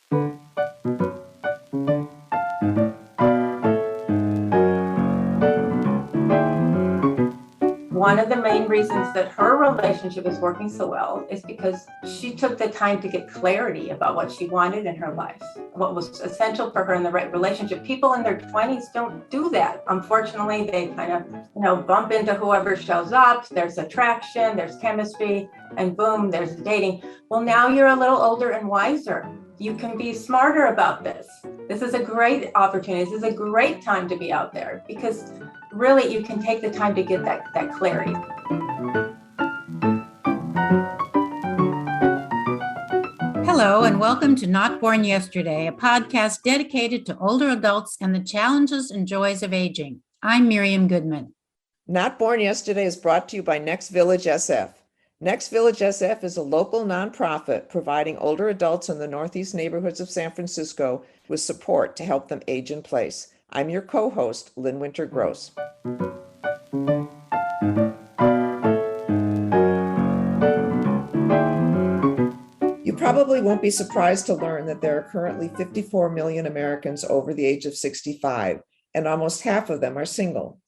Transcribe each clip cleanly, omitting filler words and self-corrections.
One of the main reasons that her relationship is working so well is because she took the time to get clarity about what she wanted in her life, what was essential for her in the right relationship. People in their 20s don't do that. Unfortunately, they kind of, bump into whoever shows up. There's attraction, there's chemistry, and boom, there's dating. Well, now you're a little older and wiser. You can be smarter about this. This is a great opportunity. This is a great time to be out there because really you can take the time to get that clarity. Hello, and welcome to Not Born Yesterday, a podcast dedicated to older adults and the challenges and joys of aging. I'm Miriam Goodman. Not Born Yesterday is brought to you by Next Village SF. Next Village SF is a local nonprofit providing older adults in the northeast neighborhoods of San Francisco with support to help them age in place. I'm your co-host, Lynn Winter-Gross. You probably won't be surprised to learn that there are currently 54 million Americans over the age of 65, and almost half of them are single.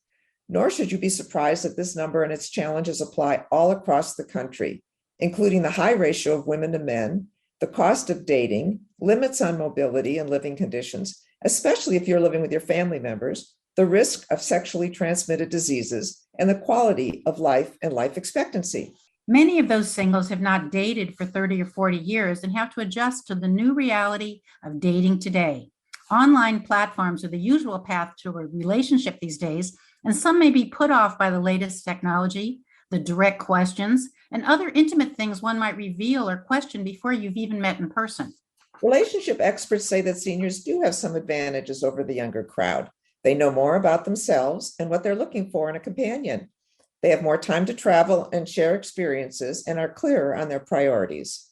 Nor should you be surprised that this number and its challenges apply all across the country, including the high ratio of women to men, the cost of dating, limits on mobility and living conditions, especially if you're living with your family members, the risk of sexually transmitted diseases, and the quality of life and life expectancy. Many of those singles have not dated for 30 or 40 years and have to adjust to the new reality of dating today. Online platforms are the usual path to a relationship these days, and some may be put off by the latest technology, the direct questions, and other intimate things one might reveal or question before you've even met in person. Relationship experts say that seniors do have some advantages over the younger crowd. They know more about themselves and what they're looking for in a companion. They have more time to travel and share experiences and are clearer on their priorities.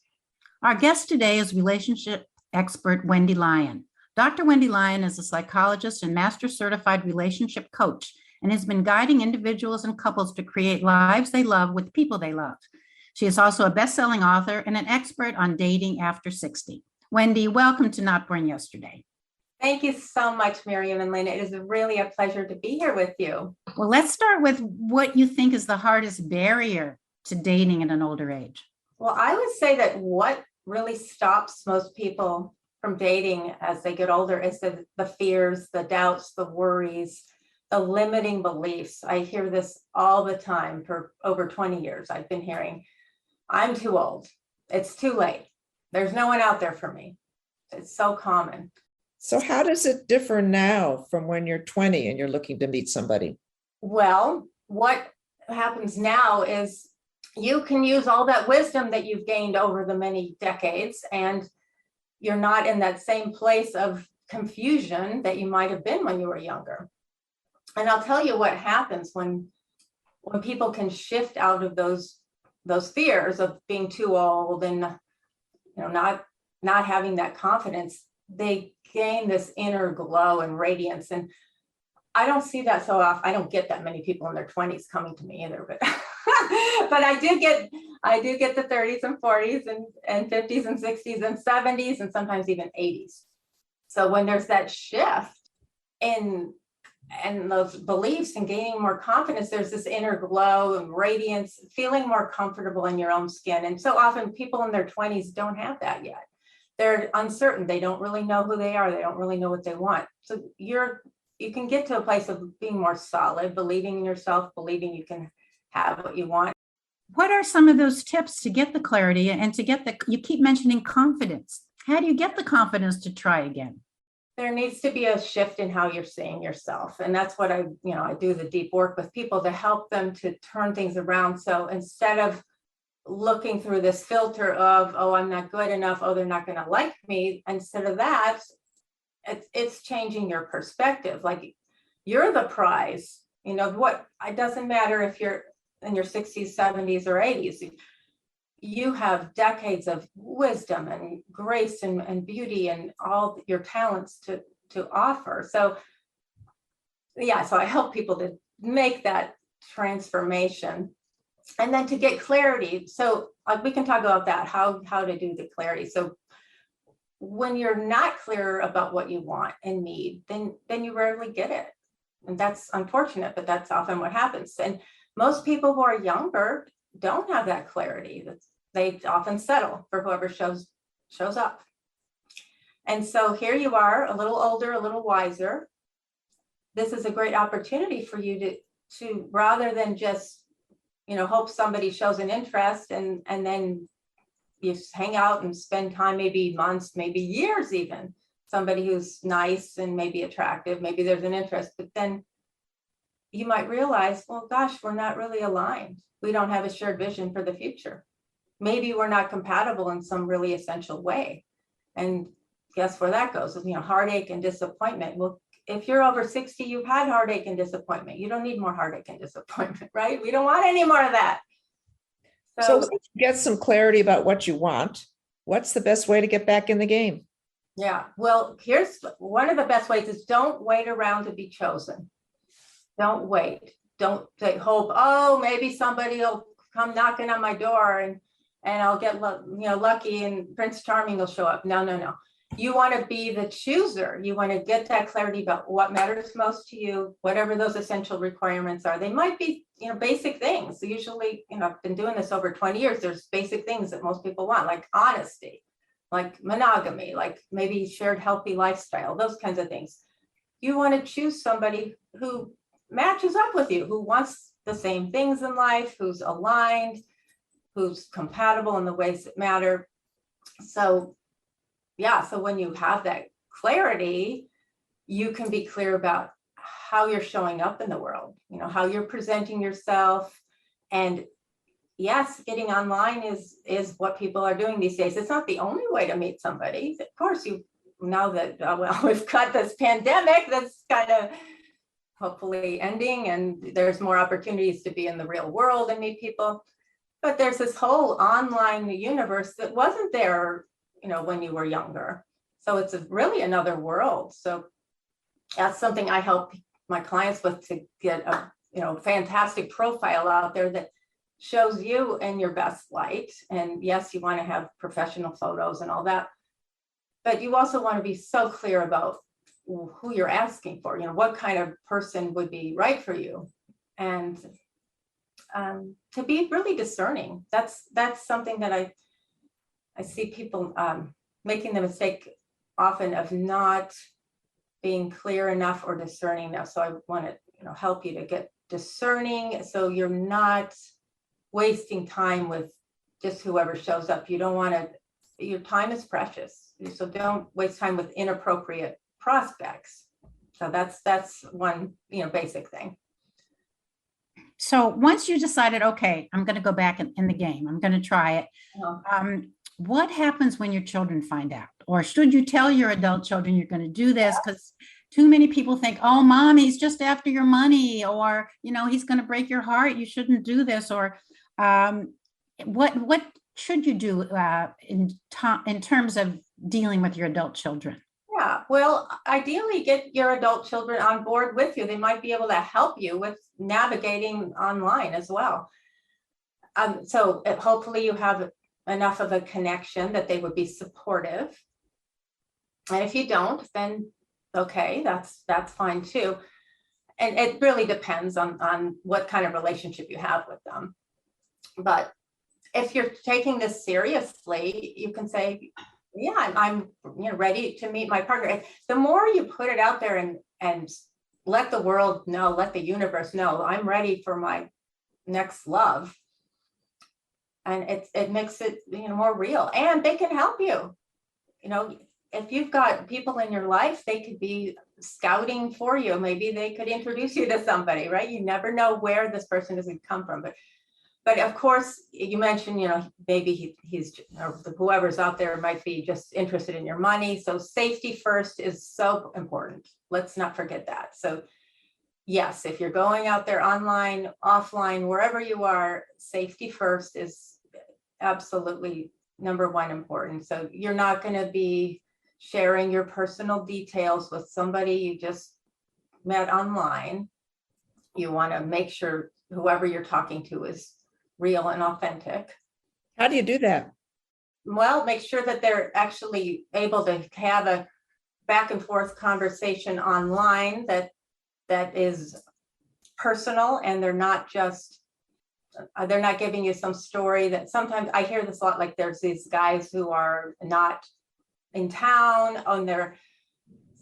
Our guest today is relationship expert Wendy Lyon. Dr. Wendy Lyon is a psychologist and master certified relationship coach and has been guiding individuals and couples to create lives they love with people they love. She is also a best-selling author and an expert on dating after 60. Wendy, welcome to Not Born Yesterday. Thank you so much, Miriam and Lynn. It is really a pleasure to be here with you. Well, let's start with what you think is the hardest barrier to dating at an older age. Well, I would say that what really stops most people from dating as they get older is the fears, the doubts, the worries, the limiting beliefs. I hear this all the time for over 20 years. I've been hearing, I'm too old. It's too late. There's no one out there for me. It's so common. So how does it differ now from when you're 20 and you're looking to meet somebody? Well, what happens now is you can use all that wisdom that you've gained over the many decades, and you're not in that same place of confusion that you might have been when you were younger. And I'll tell you what happens when people can shift out of those fears of being too old and not having that confidence. They gain this inner glow and radiance. And I don't see that so often. I don't get that many people in their 20s coming to me either, but but I do get the 30s and 40s and 50s and 60s and 70s and sometimes even 80s. So when there's that shift in those beliefs and gaining more confidence, there's this inner glow and radiance, feeling more comfortable in your own skin. And so often people in their 20s don't have that yet. They're uncertain. They don't really know who they are. They don't really know what they want. So you can get to a place of being more solid, believing in yourself, believing you can have what you want. What are some of those tips to get the clarity and to get you keep mentioning confidence. How do you get the confidence to try again? There needs to be a shift in how you're seeing yourself. And that's what I do the deep work with people to help them to turn things around. So instead of looking through this filter of, oh, I'm not good enough, oh, they're not going to like me, instead of that, it's changing your perspective. Like, you're the prize. It doesn't matter if you're in your 60s, 70s, or 80s. You have decades of wisdom and grace and beauty and all your talents to offer. So I help people to make that transformation and then to get clarity. So we can talk about that, how to do the clarity. So when you're not clear about what you want and need, then you rarely get it. And that's unfortunate, but that's often what happens. And most people who are younger don't have that clarity. They often settle for whoever shows up. And so here you are, a little older, a little wiser. This is a great opportunity for you to rather than just, hope somebody shows an interest and then you hang out and spend time, maybe months, maybe years even, somebody who's nice and maybe attractive, maybe there's an interest, but then you might realize, well, gosh, we're not really aligned. We don't have a shared vision for the future. Maybe we're not compatible in some really essential way. And guess where that goes? Heartache and disappointment. Well, if you're over 60, you've had heartache and disappointment. You don't need more heartache and disappointment, right? We don't want any more of that. So once you get some clarity about what you want, what's the best way to get back in the game? Yeah, well, here's one of the best ways is don't wait around to be chosen. Don't wait. Don't hope, oh, maybe somebody will come knocking on my door and I'll get lucky and Prince Charming will show up. No. You want to be the chooser. You want to get that clarity about what matters most to you, whatever those essential requirements are. They might be, basic things. Usually, I've been doing this over 20 years. There's basic things that most people want, like honesty, like monogamy, like maybe shared healthy lifestyle, those kinds of things. You want to choose somebody who matches up with you, who wants the same things in life, who's aligned, who's compatible in the ways that matter. So when you have that clarity, you can be clear about how you're showing up in the world, how you're presenting yourself. And yes, getting online is what people are doing these days. It's not the only way to meet somebody. Of course, now that, we've got this pandemic that's kind of hopefully ending and there's more opportunities to be in the real world and meet people. But there's this whole online universe that wasn't there when you were younger. So it's really another world. So that's something I help my clients with, to get a fantastic profile out there that shows you in your best light. And yes, you want to have professional photos and all that, but you also want to be so clear about who you're asking for, what kind of person would be right for you. And to be really discerning. That's something that I see people making the mistake often of not being clear enough or discerning enough. So I want to help you to get discerning so you're not wasting time with just whoever shows up. You don't want to, your time is precious. So don't waste time with inappropriate prospects. So that's one basic thing. So once you decided, okay, I'm going to go back in the game, I'm going to try it. What happens when your children find out? Or should you tell your adult children you're going to do this? Because too many people think, oh, mom, he's just after your money, or, he's going to break your heart. You shouldn't do this. Or what should you do in terms of dealing with your adult children? Yeah, well, ideally get your adult children on board with you. They might be able to help you with navigating online as well. So hopefully you have enough of a connection that they would be supportive. And if you don't, then okay, that's fine too. And it really depends on what kind of relationship you have with them. But if you're taking this seriously, you can say, yeah, I'm ready to meet my partner. The more you put it out there and let the world know, let the universe know, I'm ready for my next love. And it makes it more real, and they can help you. If you've got people in your life, they could be scouting for you. Maybe they could introduce you to somebody, right? You never know where this person is going to come from. But of course, you mentioned, maybe he's or whoever's out there might be just interested in your money. So safety first is so important. Let's not forget that. So yes, if you're going out there online, offline, wherever you are, safety first is absolutely number one important. So you're not going to be sharing your personal details with somebody you just met online. You want to make sure whoever you're talking to is real and authentic. How do you do that? well, make sure that they're actually able to have a back and forth conversation online that is personal, and they're not giving you some story that sometimes I hear this a lot, like there's these guys who are not in town and they're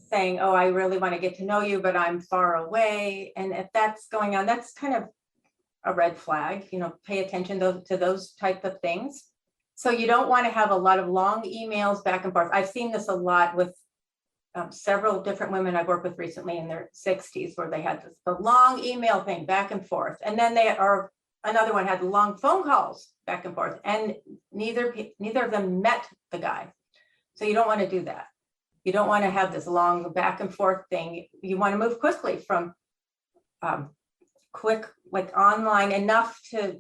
saying, oh, I really want to get to know you, but I'm far away. And if that's going on, that's kind of a red flag, pay attention to those type of things. So you don't want to have a lot of long emails back and forth. I've seen this a lot with several different women I've worked with recently in their 60s, where they had the long email thing back and forth. And then another one had long phone calls back and forth, and neither of them met the guy. So you don't want to do that. You don't want to have this long back and forth thing. You want to move quickly from quick, like online, enough to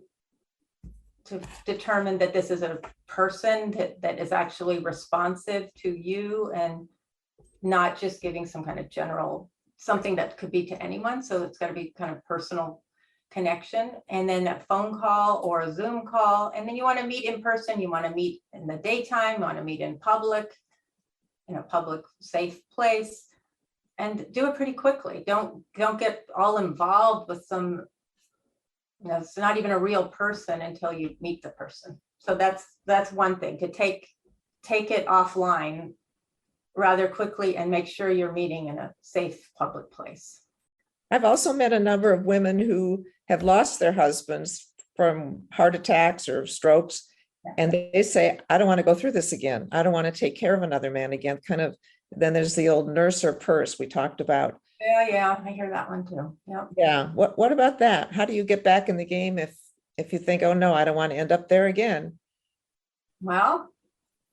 determine that this is a person that is actually responsive to you, and not just giving some kind of general, something that could be to anyone. So it's got to be kind of personal connection. And then a phone call or a Zoom call. And then you want to meet in person. You want to meet in the daytime. You want to meet in public, in a public, safe place, and do it pretty quickly. Don't get all involved with some, it's not even a real person until you meet the person. So that's one thing, to take it offline rather quickly and make sure you're meeting in a safe public place. I've also met a number of women who have lost their husbands from heart attacks or strokes. And they say, I don't want to go through this again. I don't want to take care of another man again. Kind of, then there's the old nurse or purse we talked about. Yeah, I hear that one too. Yeah. Yeah. What about that? How do you get back in the game if you think, oh no, I don't want to end up there again? Well,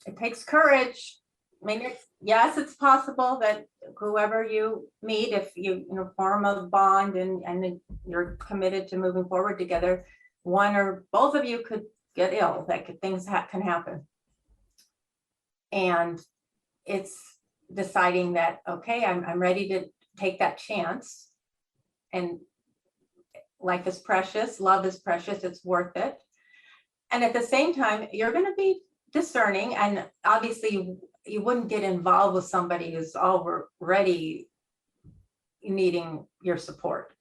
it takes courage. I mean, yes, it's possible that whoever you meet, if you form a bond and you're committed to moving forward together, one or both of you could get ill. Things can happen. And it's deciding that, okay, I'm ready to take that chance. And life is precious, love is precious, it's worth it. And at the same time, you're going to be discerning, and obviously you wouldn't get involved with somebody who's already needing your support.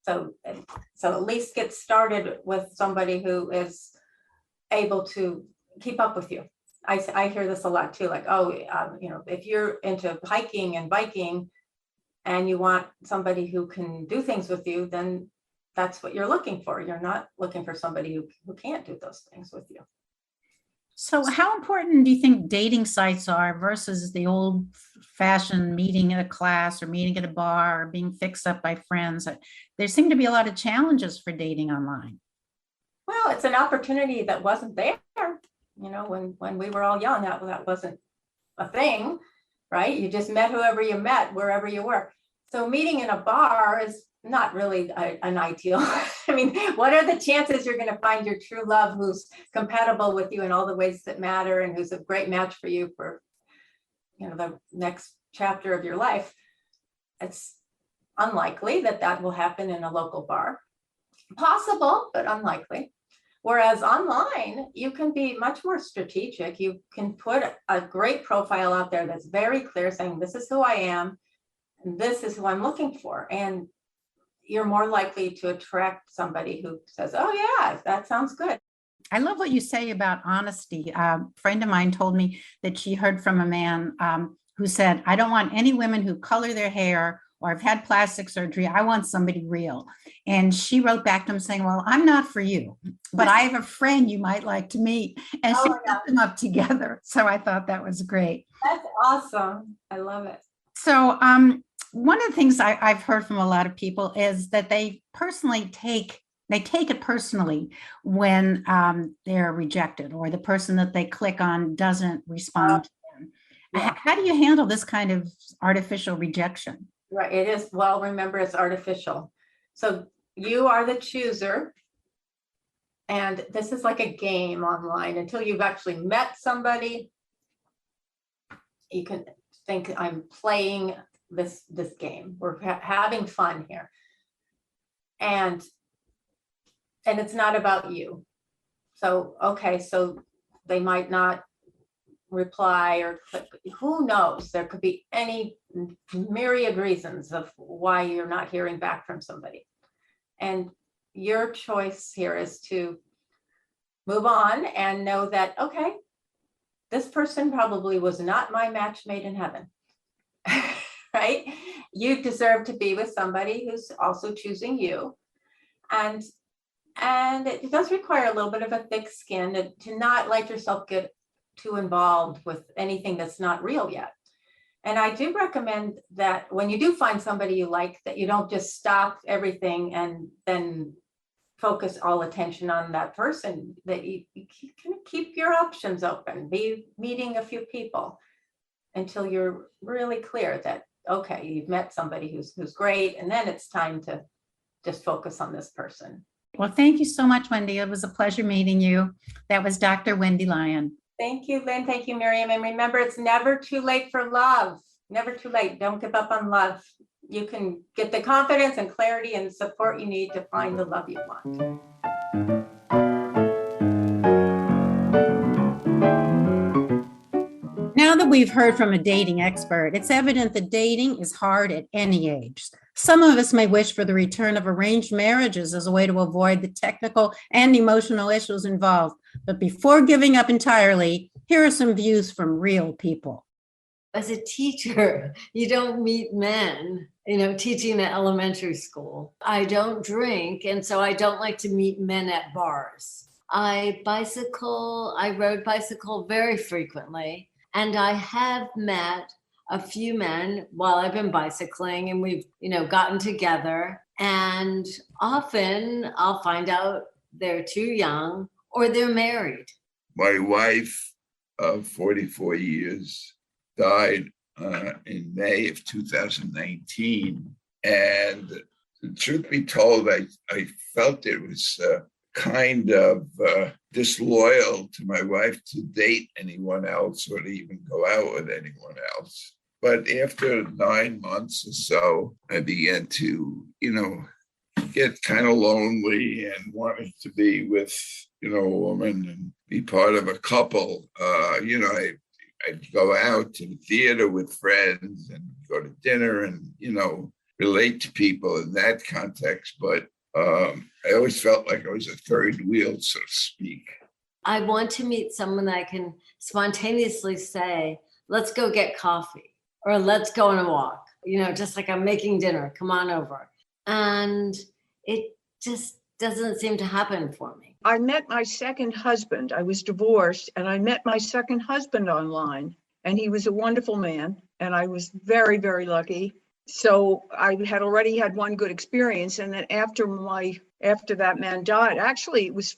So at least get started with somebody who is able to keep up with you. I hear this a lot too, like, if you're into hiking and biking and you want somebody who can do things with you, then that's what you're looking for. You're not looking for somebody who can't do those things with you. So how important do you think dating sites are versus the old fashioned meeting at a class or meeting at a bar or being fixed up by friends? There seem to be a lot of challenges for dating online. Well, it's an opportunity that wasn't there. When we were all young, that wasn't a thing, right? You just met whoever you met, wherever you were. So meeting in a bar is not really an ideal. I mean, what are the chances you're going to find your true love who's compatible with you in all the ways that matter and who's a great match for you for, the next chapter of your life? It's unlikely that will happen in a local bar. Possible, but unlikely. Whereas online, you can be much more strategic. You can put a great profile out there that's very clear, saying, this is who I am, and this is who I'm looking for. And you're more likely to attract somebody who says, oh yeah, that sounds good. I love what you say about honesty. A friend of mine told me that she heard from a man who said, I don't want any women who color their hair or have had plastic surgery. I want somebody real. And she wrote back to him saying, well, I'm not for you, but I have a friend you might like to meet. And she put them up together. So I thought that was great. That's awesome. I love it. So one of the things I've heard from a lot of people is that they take it personally when they're rejected or the person that they click on doesn't respond to them. Yeah. How do you handle this kind of artificial rejection? Right. It is. Well, remember, it's artificial. So you are the chooser. And this is like a game online. Until you've actually met somebody, you can think, I'm playing this game. We're having fun here. And it's not about you. So, okay, so They might not reply or click. Who knows? There could be any myriad reasons of why you're not hearing back from somebody. And your choice here is to move on and know that, okay, this person probably was not my match made in heaven, right? You deserve to be with somebody who's also choosing you. And it does require a little bit of a thick skin to not let yourself get too involved with anything that's not real yet. And I do recommend that when you do find somebody you like, that you don't just stop everything and then focus all attention on that person, that you can keep your options open, be meeting a few people until you're really clear that, okay, you've met somebody who's great, and then it's time to just focus on this person. Well, thank you so much, Wendy. It was a pleasure meeting you. That was Dr. Wendy Lyon. Thank you, Lynn. Thank you, Miriam. And remember, it's never too late for love. Never too late. Don't give up on love. You can get the confidence and clarity and support you need to find the love you want. Now that we've heard from a dating expert, it's evident that dating is hard at any age. Some of us may wish for the return of arranged marriages as a way to avoid the technical and emotional issues involved. But before giving up entirely, here are some views from real people. As a teacher, you don't meet men, teaching at elementary school. I don't drink, and so I don't like to meet men at bars. I rode bicycle very frequently, and I have met a few men while I've been bicycling, and we've, gotten together, and often I'll find out they're too young or they're married. My wife of 44 years died in May of 2019. And the truth be told, I felt it was kind of disloyal to my wife to date anyone else or to even go out with anyone else. But after 9 months or so, I began to, get kind of lonely and wanting to be with, a woman and be part of a couple. I'd go out to the theater with friends and go to dinner and, relate to people in that context. But I always felt like I was a third wheel, so to speak. I want to meet someone that I can spontaneously say, let's go get coffee or let's go on a walk, just like I'm making dinner, come on over. And it just doesn't seem to happen for me. I met my second husband. I was divorced, and I met my second husband online, and he was a wonderful man, and I was very, very lucky. So I had already had one good experience, and then after that man died, actually it was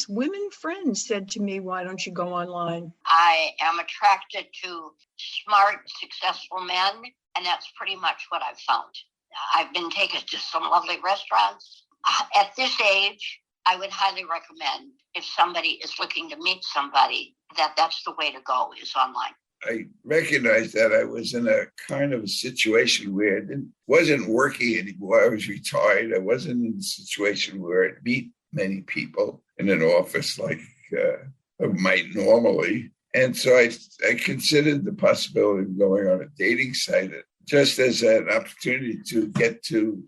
women friends said to me, why don't you go online? I am attracted to smart, successful men, and that's pretty much what I've found. I've been taken to some lovely restaurants. At this age, I would highly recommend, if somebody is looking to meet somebody, that's the way to go, is online. I recognized that I was in a kind of a situation where it wasn't working anymore. I was retired. I wasn't in a situation where I'd meet many people in an office like I might normally. And so I considered the possibility of going on a dating site just as an opportunity to get to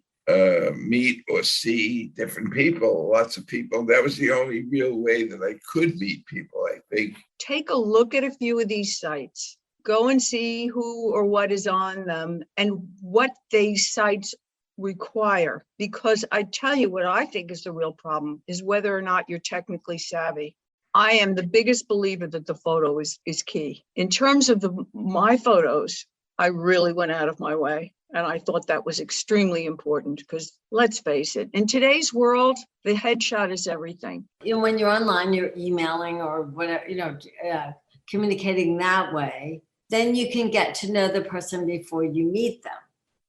meet or see different people, lots of people. That was the only real way that I could meet people, I think. Take a look at a few of these sites. Go and see who or what is on them and what these sites require. Because I tell you what I think is the real problem is whether or not you're technically savvy. I am the biggest believer that the photo is key. In terms of my photos, I really went out of my way. And I thought that was extremely important because let's face it, in today's world, the headshot is everything. When you're online, you're emailing or whatever, communicating that way, then you can get to know the person before you meet them.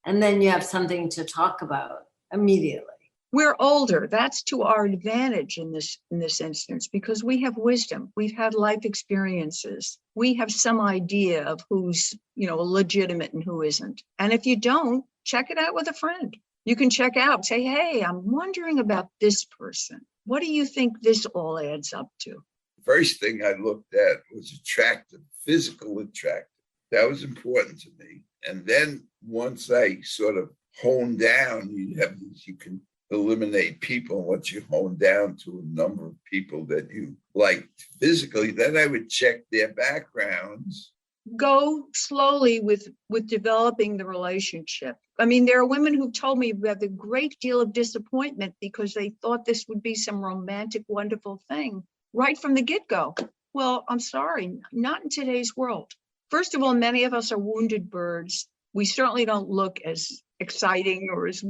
And then you have something to talk about immediately. We're older. That's to our advantage in this instance because we have wisdom. We've had life experiences. We have some idea of who's, legitimate and who isn't. And if you don't, check it out with a friend. You can check out, say, hey, I'm wondering about this person. What do you think this all adds up to? first thing I looked at was attractive, physical attractive. That was important to me. And then once I sort of honed down, you can eliminate people. Once you hone down to a number of people that you liked physically, then I would check their backgrounds. Go slowly with developing the relationship. I mean, there are women who've told me we have a great deal of disappointment because they thought this would be some romantic, wonderful thing right from the get-go. Well, I'm sorry, not in today's world. First of all, many of us are wounded birds. We certainly don't look as exciting or as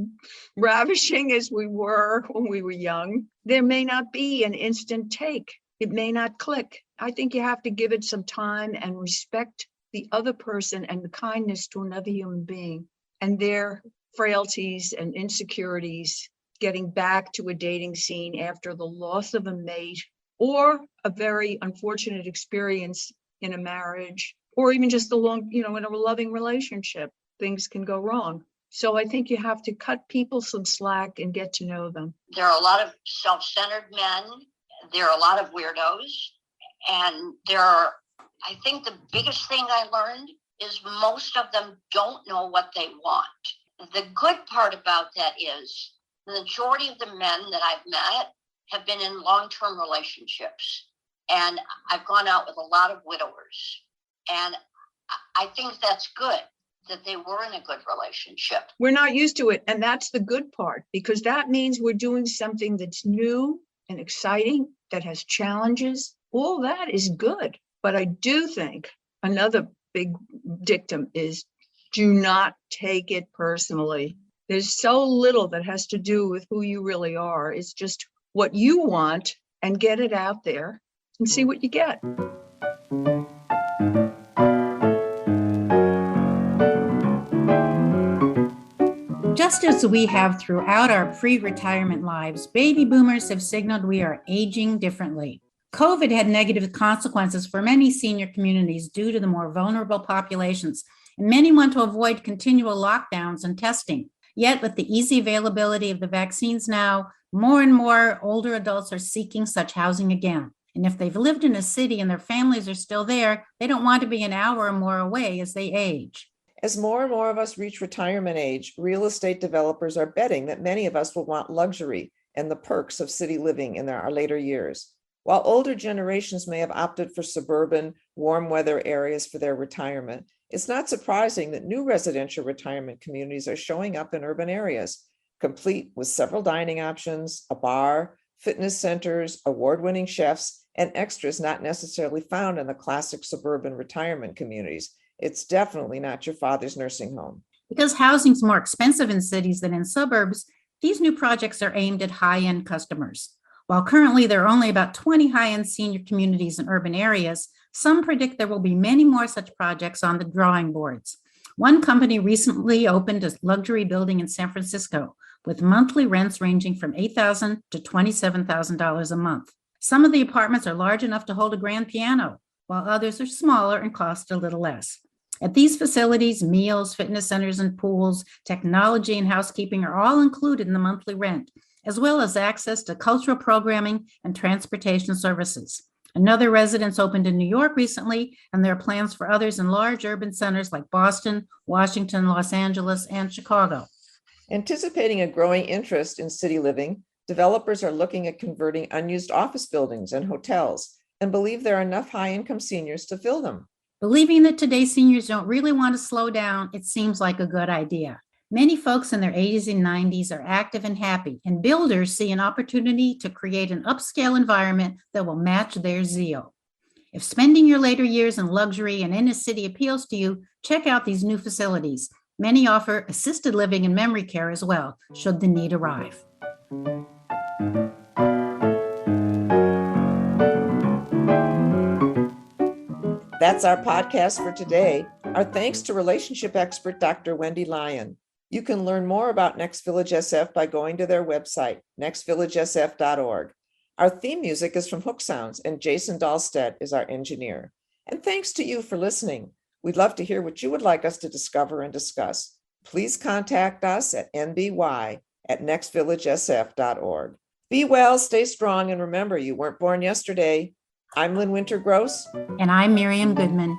ravishing as we were when we were young. There may not be an instant take. It may not click. I think you have to give it some time and respect the other person and the kindness to another human being and their frailties and insecurities, getting back to a dating scene after the loss of a mate or a very unfortunate experience in a marriage, or even just in a loving relationship. Things can go wrong. So I think you have to cut people some slack and get to know them. There are a lot of self-centered men. There are a lot of weirdos. And I think the biggest thing I learned is most of them don't know what they want. The good part about that is the majority of the men that I've met have been in long-term relationships. And I've gone out with a lot of widowers. And I think that's good, that they were in a good relationship. We're not used to it. And that's the good part, because that means we're doing something that's new and exciting, that has challenges. All that is good. But I do think another big dictum is do not take it personally. There's so little that has to do with who you really are. It's just what you want, and get it out there and see what you get. Just as we have throughout our pre-retirement lives, baby boomers have signaled we are aging differently. COVID had negative consequences for many senior communities due to the more vulnerable populations, and many want to avoid continual lockdowns and testing. Yet, with the easy availability of the vaccines now, more and more older adults are seeking such housing again. And if they've lived in a city and their families are still there, they don't want to be an hour or more away as they age. As more and more of us reach retirement age, real estate developers are betting that many of us will want luxury and the perks of city living in our later years. While older generations may have opted for suburban, warm weather areas for their retirement, it's not surprising that new residential retirement communities are showing up in urban areas, complete with several dining options, a bar, fitness centers, award-winning chefs, and extras not necessarily found in the classic suburban retirement communities. It's definitely not your father's nursing home. Because housing's more expensive in cities than in suburbs, these new projects are aimed at high-end customers. While currently there are only about 20 high-end senior communities in urban areas, some predict there will be many more such projects on the drawing boards. One company recently opened a luxury building in San Francisco with monthly rents ranging from $8,000 to $27,000 a month. Some of the apartments are large enough to hold a grand piano, while others are smaller and cost a little less. At these facilities, meals, fitness centers, and pools, technology, and housekeeping are all included in the monthly rent, as well as access to cultural programming and transportation services. Another residence opened in New York recently, and there are plans for others in large urban centers like Boston, Washington, Los Angeles, and Chicago. Anticipating a growing interest in city living, developers are looking at converting unused office buildings and hotels and believe there are enough high-income seniors to fill them. Believing that today's seniors don't really want to slow down, it seems like a good idea. Many folks in their 80s and 90s are active and happy, and builders see an opportunity to create an upscale environment that will match their zeal. If spending your later years in luxury and in a city appeals to you, check out these new facilities. Many offer assisted living and memory care as well, should the need arrive. That's our podcast for today. Our thanks to relationship expert Dr. Wendy Lyon. You can learn more about Next Village SF by going to their website, nextvillagesf.org. Our theme music is from Hook Sounds, and Jason Dahlstedt is our engineer. And thanks to you for listening. We'd love to hear what you would like us to discover and discuss. Please contact us at nby@nextvillagesf.org. Be well, stay strong, and remember, you weren't born yesterday. I'm Lynn Winter Gross. And I'm Miriam Goodman.